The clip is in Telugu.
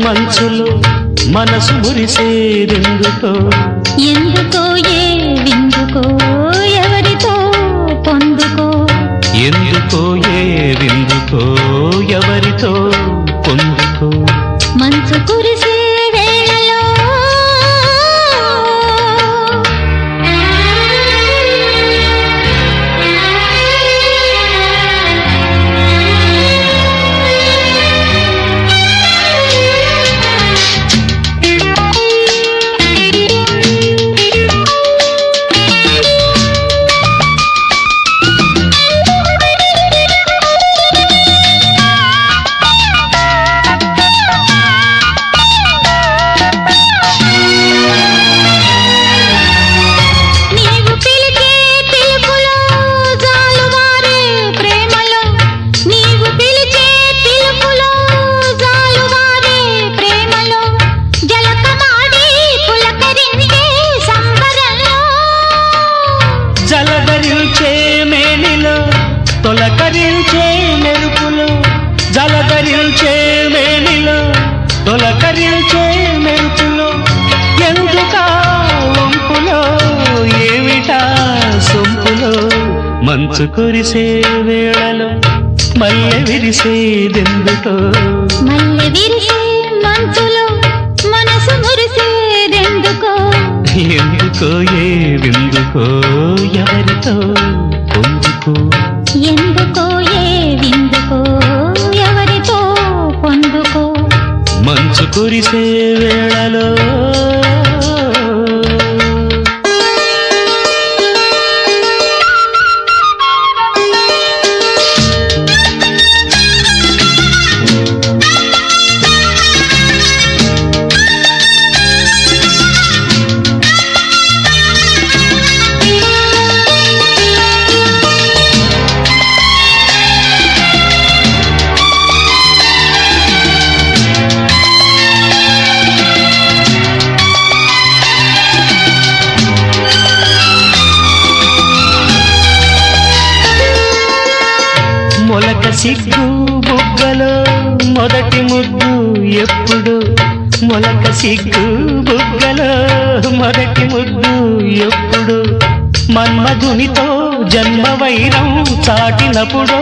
మంచులో మనసు మురిసేదెందుకో ఎందుకో ఏ విందుకో ఎవరితో పొందుకో ఎందుకో ఏ విందుకో ఎవరితో పొందుకో మంచు కురిసే వేళలో తొలకరించే మెరుపులో జలధరించే మేనిలో తొలకరించే మెరుపులో ఎందుకా వంపులో ఏమిటా సొంపులో మంచు కురిసే వేళలో మల్లె విరిసేదెందుకో మల్లె విరిసే మంచులో మనసు మురిసేదెందుకో ఎందుకో ఏ విందుకో ఎవరితో పొందుకో ఎందుకో ఏ విందుకో ఎవరితో పొందుకో మంచు కురిసే వేళలో మొలక సిగ్గు బుగ్గలో మొదటి ముద్దు ఎప్పుడు మొలక సిగ్గు బుగ్గలో మొదటి ముద్దు ఎప్పుడు మన్మధునితో జన్మ వైరం చాటినప్పుడో